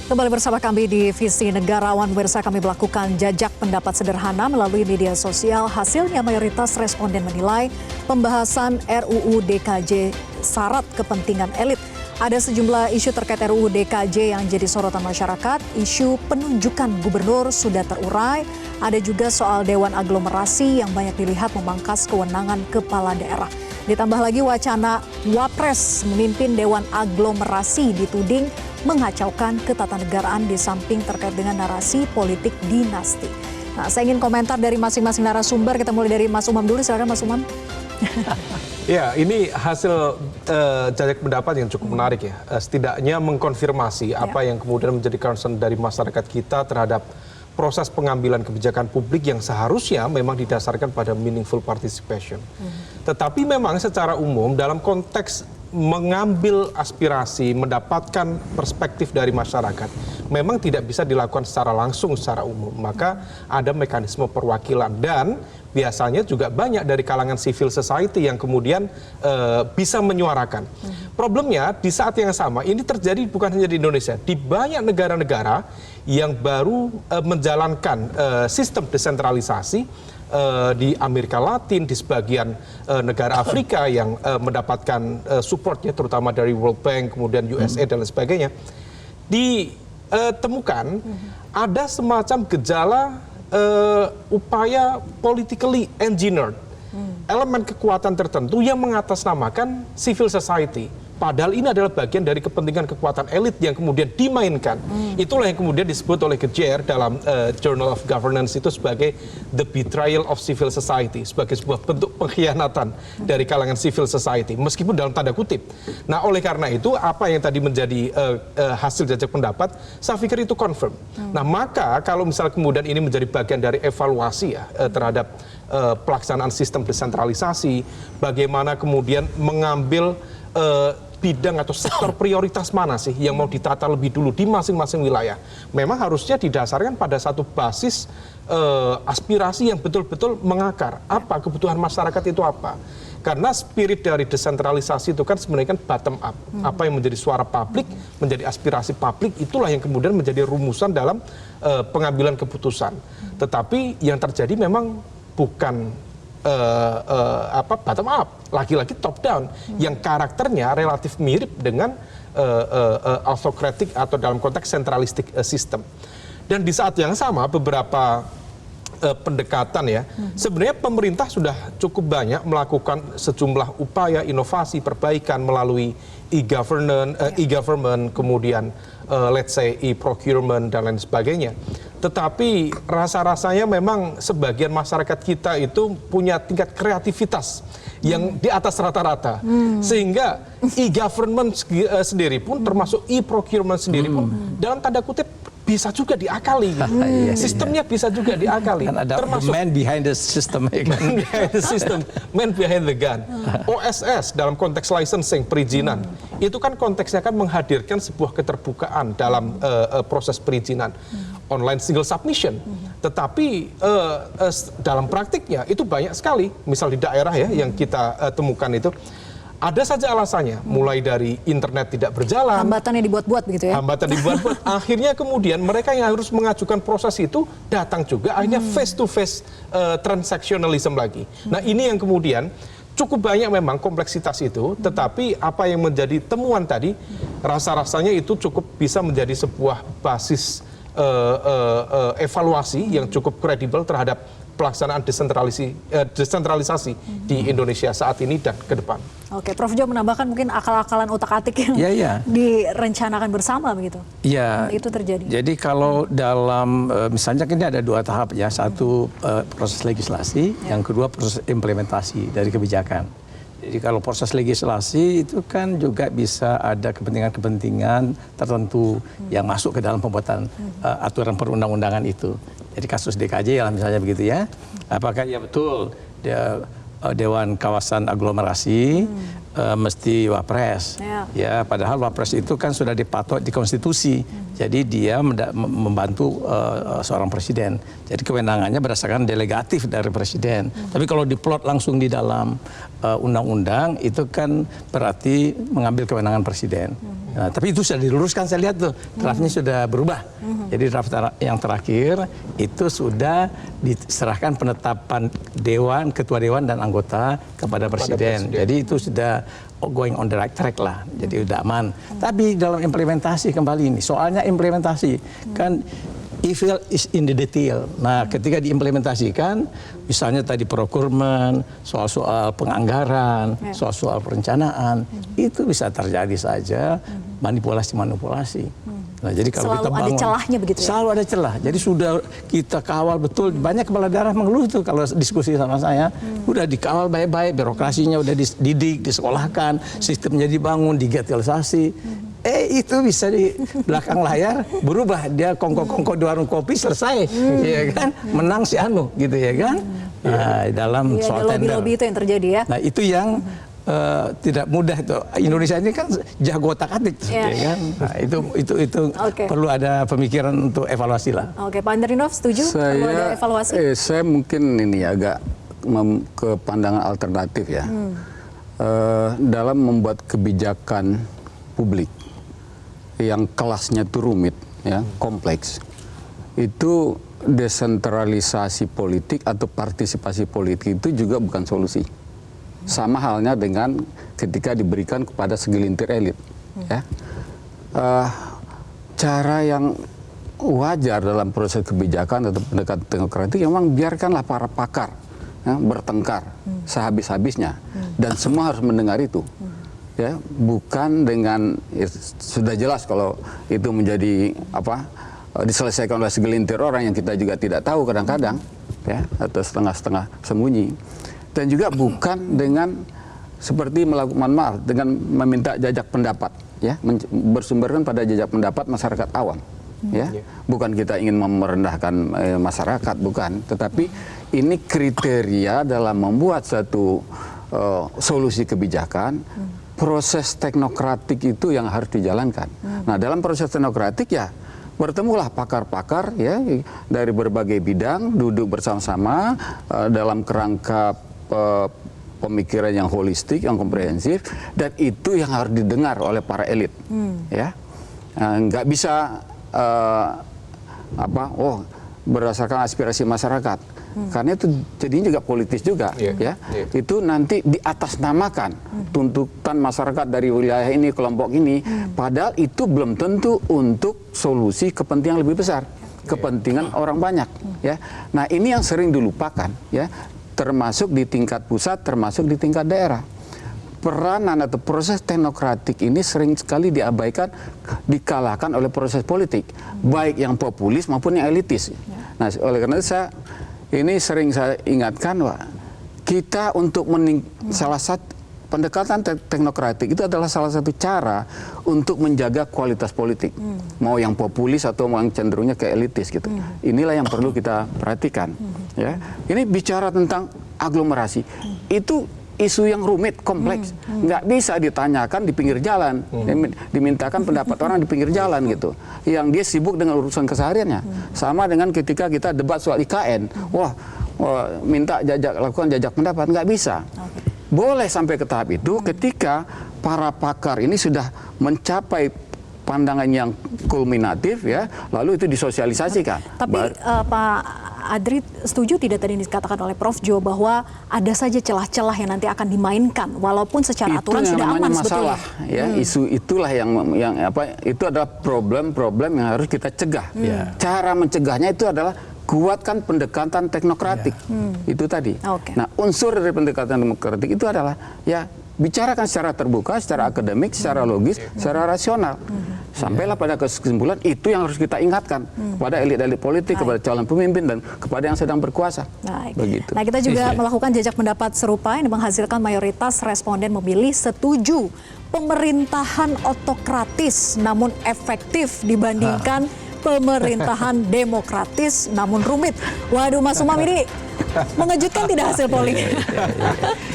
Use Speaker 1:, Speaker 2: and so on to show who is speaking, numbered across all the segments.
Speaker 1: Kembali bersama kami di Visi Negarawan. Pemirsa, kami melakukan jajak pendapat sederhana melalui media sosial. Hasilnya mayoritas responden menilai pembahasan RUU DKJ syarat kepentingan elit. Ada sejumlah isu terkait RUU DKJ yang jadi sorotan masyarakat. Isu penunjukan gubernur sudah terurai. Ada juga soal Dewan Aglomerasi yang banyak dilihat memangkas kewenangan kepala daerah. Ditambah lagi wacana Wapres memimpin Dewan Aglomerasi dituding mengacaukan ketatanegaraan di samping terkait dengan narasi politik dinasti. Nah, saya ingin komentar dari masing-masing narasumber. Kita mulai dari Mas Umam dulu, silakan Mas Umam.
Speaker 2: Ya, ini hasil jajak pendapat yang cukup menarik ya. Setidaknya mengkonfirmasi apa yang kemudian menjadi concern dari masyarakat kita terhadap proses pengambilan kebijakan publik yang seharusnya memang didasarkan pada meaningful participation. Tetapi memang secara umum dalam konteks mengambil aspirasi, mendapatkan perspektif dari masyarakat, memang tidak bisa dilakukan secara langsung, secara umum. Maka ada mekanisme perwakilan dan biasanya juga banyak dari kalangan civil society yang kemudian bisa menyuarakan. Problemnya di saat yang sama, ini terjadi bukan hanya di Indonesia, di banyak negara-negara yang baru menjalankan sistem desentralisasi, di Amerika Latin, di sebagian negara Afrika yang mendapatkan supportnya terutama dari World Bank, kemudian USA dan lain sebagainya, ditemukan ada semacam gejala upaya politically engineered, elemen kekuatan tertentu yang mengatasnamakan civil society. Padahal ini adalah bagian dari kepentingan kekuatan elit yang kemudian dimainkan. Itulah yang kemudian disebut oleh Gejer dalam Journal of Governance itu sebagai the betrayal of civil society, sebagai sebuah bentuk pengkhianatan dari kalangan civil society, meskipun dalam tanda kutip. Nah, oleh karena itu apa yang tadi menjadi hasil jajak pendapat, saya pikir itu confirm. Nah, maka kalau misal kemudian ini menjadi bagian dari evaluasi ya terhadap pelaksanaan sistem desentralisasi, bagaimana kemudian mengambil bidang atau sektor prioritas mana sih yang mau ditata lebih dulu di masing-masing wilayah. Memang harusnya didasarkan pada satu basis aspirasi yang betul-betul mengakar. Apa kebutuhan masyarakat itu apa? Karena spirit dari desentralisasi itu kan sebenarnya kan bottom up. Apa yang menjadi suara publik, menjadi aspirasi publik, itulah yang kemudian menjadi rumusan dalam pengambilan keputusan. Tetapi yang terjadi memang bukan bottom up, lagi-lagi top down, yang karakternya relatif mirip dengan autokratik atau dalam konteks sentralistik sistem. Dan di saat yang sama beberapa pendekatan ya, sebenarnya pemerintah sudah cukup banyak melakukan sejumlah upaya inovasi perbaikan melalui e-government, kemudian let's say e-procurement dan lain sebagainya. Tetapi rasa-rasanya memang sebagian masyarakat kita itu punya tingkat kreativitas yang di atas rata-rata. Sehingga e-government sendiri pun termasuk e-procurement sendiri pun dalam tanda kutip bisa juga diakali. Sistemnya bisa juga diakali.
Speaker 3: Kan ada
Speaker 2: termasuk
Speaker 3: man behind the system.
Speaker 2: Man behind the system, man behind the gun. OSS dalam konteks licensing, perizinan, itu kan konteksnya kan menghadirkan sebuah keterbukaan dalam proses perizinan. Online single submission, tetapi dalam praktiknya itu banyak sekali. Misal di daerah ya yang kita temukan itu ada saja alasannya, mulai dari internet tidak berjalan,
Speaker 1: Hambatan yang dibuat-buat begitu ya?
Speaker 2: Hambatan dibuat-buat. Akhirnya kemudian mereka yang harus mengajukan proses itu datang juga, akhirnya face to face transactionalism lagi. Nah, ini yang kemudian cukup banyak memang kompleksitas itu, tetapi apa yang menjadi temuan tadi, rasa-rasanya itu cukup bisa menjadi sebuah basis evaluasi yang cukup kredibel terhadap pelaksanaan desentralisasi di Indonesia saat ini dan ke depan.
Speaker 1: Oke, Prof. Jo menambahkan mungkin akal-akalan otak-atik yang direncanakan bersama begitu.
Speaker 3: Iya.
Speaker 1: Itu terjadi.
Speaker 3: Jadi kalau dalam misalnya ini ada dua tahap ya, satu proses legislasi, yang kedua proses implementasi dari kebijakan. Jadi kalau proses legislasi itu kan juga bisa ada kepentingan-kepentingan tertentu yang masuk ke dalam pembuatan aturan perundang-undangan itu. Jadi kasus DKJ lah misalnya begitu ya. Apakah ya betul Dewan Kawasan Aglomerasi mesti wapres. Ya, padahal wapres itu kan sudah dipatok di konstitusi. Jadi dia membantu seorang presiden. Jadi kewenangannya berdasarkan delegatif dari presiden. Tapi kalau diplot langsung di dalam undang-undang itu kan berarti mengambil kewenangan presiden. Nah, tapi itu sudah diluruskan, saya lihat tuh draftnya sudah berubah. Jadi draft yang terakhir itu sudah diserahkan penetapan dewan, ketua dewan dan anggota kepada presiden. Jadi itu sudah going on the right track lah, jadi udah aman. Tapi dalam implementasi kembali ini, soalnya implementasi kan evil is in the detail. Nah, ketika diimplementasikan, misalnya tadi procurement, soal-soal penganggaran, soal-soal perencanaan, itu bisa terjadi saja manipulasi-manipulasi. Nah, jadi kalau
Speaker 1: selalu
Speaker 3: kita bangun,
Speaker 1: ada celahnya begitu ya?
Speaker 3: Selalu ada celah. Jadi sudah kita kawal betul. Banyak kepala daerah mengeluh tuh kalau diskusi sama saya. Udah dikawal baik-baik, birokrasinya udah dididik, disekolahkan, sistemnya dibangun, digitalisasi. Itu bisa di belakang layar berubah. Dia kongko-kongko di warung kopi selesai, ya kan? Menang si anu, gitu ya kan? Nah, dalam soal tender.
Speaker 1: Lobby-lobby itu yang terjadi ya?
Speaker 3: Nah, itu yang tidak mudah itu. Indonesia ini kan jago otak-atik, ya kan? Nah, itu perlu ada pemikiran untuk evaluasi lah.
Speaker 1: Oke, Pak Andrinov setuju perlu ada evaluasi?
Speaker 4: Saya mungkin ini agak ke pandangan alternatif ya. Dalam membuat kebijakan publik yang kelasnya itu rumit, ya, kompleks, itu desentralisasi politik atau partisipasi politik itu juga bukan solusi. Sama halnya dengan ketika diberikan kepada segelintir elit. Ya. Cara yang wajar dalam proses kebijakan atau pendekatan demokratik memang biarkanlah para pakar bertengkar sehabis-habisnya. Dan semua harus mendengar itu. Ya, bukan dengan sudah jelas kalau itu menjadi diselesaikan oleh segelintir orang yang kita juga tidak tahu kadang-kadang, ya, atau setengah-setengah sembunyi. Dan juga bukan dengan seperti melakukan dengan meminta jajak pendapat, ya, bersumberkan pada jajak pendapat masyarakat awam, ya. Bukan kita ingin merendahkan masyarakat, bukan, tetapi ini kriteria dalam membuat satu solusi kebijakan. Proses teknokratik itu yang harus dijalankan. Nah, dalam proses teknokratik ya bertemulah pakar-pakar, ya, dari berbagai bidang, duduk bersama-sama dalam kerangka pemikiran yang holistik, yang komprehensif, dan itu yang harus didengar oleh para elit, ya. Nggak bisa berdasarkan aspirasi masyarakat, karena itu jadinya juga politis juga, ya. Itu nanti diatasnamakan tuntutan masyarakat dari wilayah ini, kelompok ini, padahal itu belum tentu untuk solusi kepentingan lebih besar, kepentingan orang banyak, ya. Nah, ini yang sering dilupakan, ya, termasuk di tingkat pusat, termasuk di tingkat daerah. Peranan atau proses teknokratik ini sering sekali diabaikan, dikalahkan oleh proses politik, baik yang populis maupun yang elitis. Nah, oleh karena itu ini sering saya ingatkan, kita untuk salah satu pendekatan teknokratik itu adalah salah satu cara untuk menjaga kualitas politik, mau yang populis atau mau yang cenderungnya ke elitis gitu. Inilah yang perlu kita perhatikan. Ya, ini bicara tentang aglomerasi, itu isu yang rumit, kompleks, nggak bisa ditanyakan di pinggir jalan, dimintakan pendapat orang di pinggir jalan gitu, yang dia sibuk dengan urusan kesehariannya. Sama dengan ketika kita debat soal IKN, minta lakukan jajak pendapat, nggak bisa. Boleh sampai ke tahap itu ketika para pakar ini sudah mencapai pandangan yang kulminatif, ya, lalu itu disosialisasikan.
Speaker 1: Tapi Pak Adri setuju tidak tadi dikatakan oleh Prof Jo bahwa ada saja celah-celah yang nanti akan dimainkan walaupun secara aturan sudah aman sebetulnya.
Speaker 4: Ya, isu itulah yang itu adalah problem-problem yang harus kita cegah. Cara mencegahnya itu adalah kuatkan pendekatan teknokratik. Itu tadi. Nah, unsur dari pendekatan demokratik itu adalah, ya, bicarakan secara terbuka, secara akademik, secara logis, secara rasional. Sampailah pada kesimpulan itu yang harus kita ingatkan kepada elit-elit politik, kepada calon pemimpin, dan kepada yang sedang berkuasa. Begitu.
Speaker 1: Nah, kita juga melakukan jajak pendapat serupa yang menghasilkan mayoritas responden memilih setuju pemerintahan otokratis namun efektif dibandingkan pemerintahan demokratis namun rumit. Waduh, Mas Umam, ini Mengejutkan tidak hasil polling?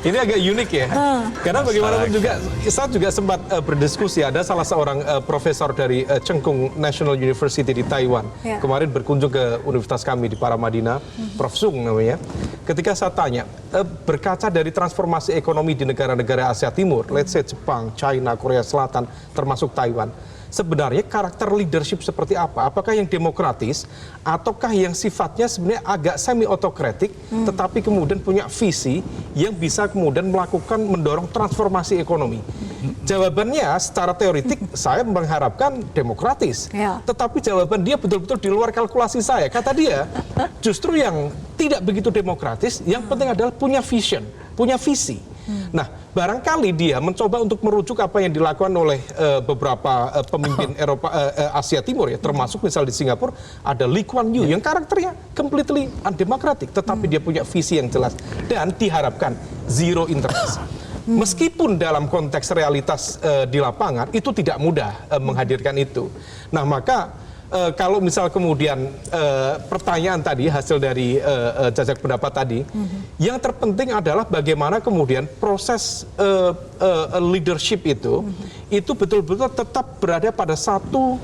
Speaker 2: Ini agak unik ya, karena bagaimanapun juga, saya juga sempat berdiskusi, ada salah seorang profesor dari Cheng Kung National University di Taiwan, kemarin berkunjung ke universitas kami di Paramadina, Prof. Sung namanya. Ketika saya tanya, berkaca dari transformasi ekonomi di negara-negara Asia Timur, let's say Jepang, China, Korea Selatan, termasuk Taiwan, sebenarnya karakter leadership seperti apa? Apakah yang demokratis ataukah yang sifatnya sebenarnya agak semi otokratik tetapi kemudian punya visi yang bisa kemudian mendorong transformasi ekonomi? Jawabannya secara teoritik saya mengharapkan demokratis. Tetapi jawaban dia betul-betul di luar kalkulasi saya. Kata dia, justru yang tidak begitu demokratis, yang penting adalah punya vision, punya visi. Nah, barangkali dia mencoba untuk merujuk apa yang dilakukan oleh beberapa pemimpin Eropa, Asia Timur ya, termasuk misal di Singapura ada Lee Kuan Yew yang karakternya completely undemocratic, tetapi dia punya visi yang jelas dan diharapkan zero interest. Meskipun dalam konteks realitas di lapangan itu tidak mudah menghadirkan itu. Nah, maka kalau misal kemudian pertanyaan tadi hasil dari jajak pendapat tadi, yang terpenting adalah bagaimana kemudian proses leadership itu betul-betul tetap berada pada satu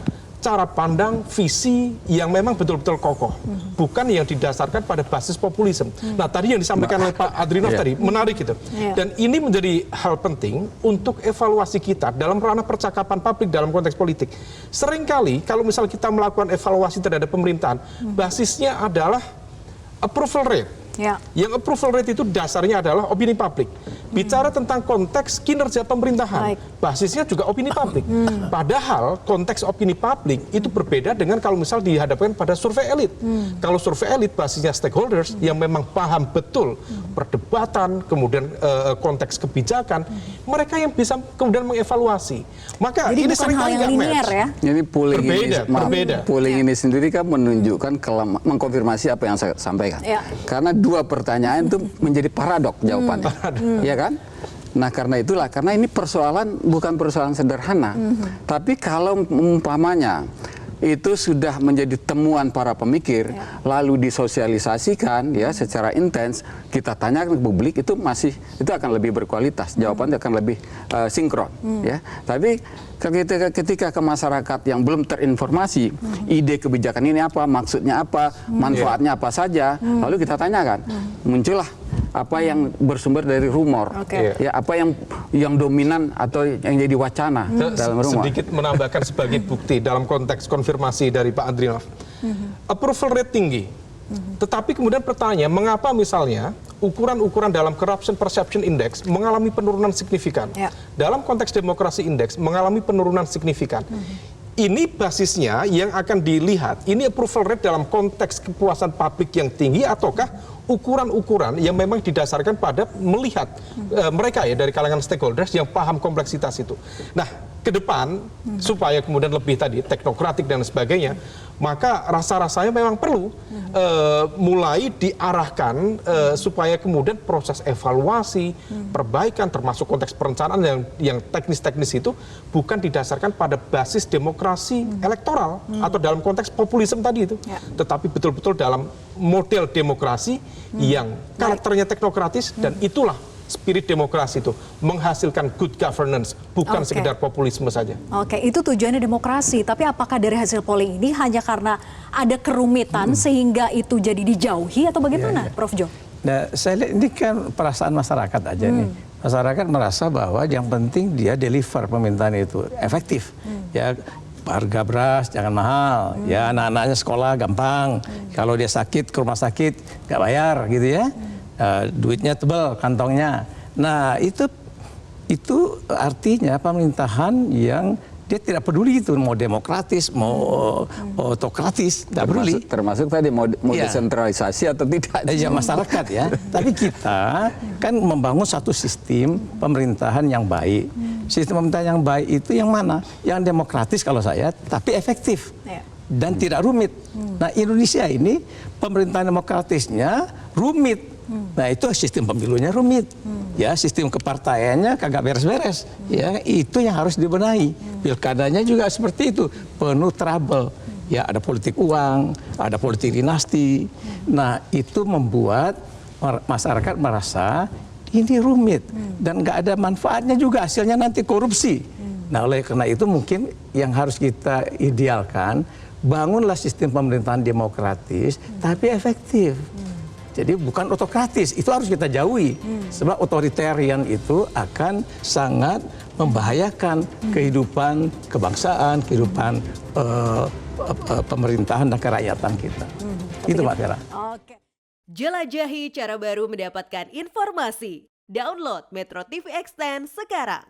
Speaker 2: cara pandang, visi yang memang betul-betul kokoh, bukan yang didasarkan pada basis populisme. Nah, tadi yang disampaikan oleh Pak Adrinov tadi menarik gitu, dan ini menjadi hal penting untuk evaluasi kita dalam ranah percakapan publik dalam konteks politik. Seringkali kalau misal kita melakukan evaluasi terhadap pemerintahan, basisnya adalah approval rate. Yang approval rate itu dasarnya adalah opini publik. Bicara tentang konteks kinerja pemerintahan, basisnya juga opini publik. Padahal konteks opini publik itu berbeda dengan kalau misal dihadapkan pada survei elit. Kalau survei elit basisnya stakeholders yang memang paham betul perdebatan, kemudian konteks kebijakan, mereka yang bisa kemudian mengevaluasi. Maka
Speaker 1: jadi
Speaker 2: ini
Speaker 1: bukan hal yang linear ya.
Speaker 4: Jadi polling
Speaker 2: berbeda.
Speaker 4: Polling ini sendiri kan menunjukkan mengkonfirmasi apa yang saya sampaikan. Karena dua pertanyaan itu menjadi paradok jawabannya, ya kan? Nah, karena itulah, karena ini persoalan bukan persoalan sederhana, tapi kalau umpamanya itu sudah menjadi temuan para pemikir, lalu disosialisasikan ya secara intens, kita tanyakan ke publik, itu akan lebih berkualitas, jawabannya akan lebih sinkron, ya. Tapi ketika ke masyarakat yang belum terinformasi, ide kebijakan ini apa, maksudnya apa, manfaatnya apa saja, lalu kita tanyakan, muncullah apa yang bersumber dari rumor, ya, apa yang dominan atau yang jadi wacana dalam rumor.
Speaker 2: Sedikit menambahkan sebagai bukti dalam konteks konfirmasi dari Pak Adrinov, approval rate tinggi, tetapi kemudian pertanyaan, mengapa misalnya ukuran-ukuran dalam corruption perception index mengalami penurunan signifikan, dalam konteks demokrasi index mengalami penurunan signifikan. Ini basisnya yang akan dilihat, ini approval rate dalam konteks kepuasan publik yang tinggi ataukah ukuran-ukuran yang memang didasarkan pada melihat mereka ya dari kalangan stakeholders yang paham kompleksitas itu. Nah, ke depan supaya kemudian lebih tadi teknokratik dan sebagainya, maka rasa-rasanya memang perlu mulai diarahkan supaya kemudian proses evaluasi, perbaikan termasuk konteks perencanaan yang teknis-teknis itu bukan didasarkan pada basis demokrasi elektoral atau dalam konteks populisme tadi itu, tetapi betul-betul dalam model demokrasi yang karakternya teknokratis, dan itulah spirit demokrasi itu menghasilkan good governance, bukan sekedar populisme saja. Oke,
Speaker 1: itu tujuannya demokrasi. Tapi apakah dari hasil polling ini hanya karena ada kerumitan sehingga itu jadi dijauhi atau bagaimana, Prof. Jo?
Speaker 3: Nah, saya lihat ini kan perasaan masyarakat aja nih. Masyarakat merasa bahwa yang penting dia deliver pemerintahan itu efektif. Ya, harga beras jangan mahal, ya anak-anaknya sekolah gampang. Kalau dia sakit ke rumah sakit nggak bayar gitu ya. Duitnya tebal kantongnya. Nah, itu artinya pemerintahan yang dia tidak peduli itu mau demokratis, mau otokratis, tidak peduli.
Speaker 4: Termasuk tadi mau desentralisasi atau tidak.
Speaker 3: Ya masyarakat ya. Tapi kita kan membangun satu sistem pemerintahan yang baik. Sistem pemerintahan yang baik itu yang mana? Yang demokratis kalau saya, tapi efektif dan tidak rumit. Nah, Indonesia ini pemerintahan demokratisnya rumit. Nah, itu sistem pemilunya rumit, ya sistem kepartaiannya kagak beres-beres, ya itu yang harus dibenahi. Pilkadanya juga seperti itu, penuh trouble. Ya, ada politik uang, ada politik dinasti. Nah, itu membuat masyarakat merasa ini rumit dan nggak ada manfaatnya juga, hasilnya nanti korupsi. Nah, oleh karena itu mungkin yang harus kita idealkan, bangunlah sistem pemerintahan demokratis tapi efektif. Jadi bukan otokratis, itu harus kita jauhi. Sebab otoritarian itu akan sangat membahayakan kehidupan kebangsaan, kehidupan pemerintahan dan kerakyatan kita. Itu Mbak Vera.
Speaker 1: Oke.
Speaker 5: Jelajahi cara baru mendapatkan informasi. Download Metro TV Extend sekarang.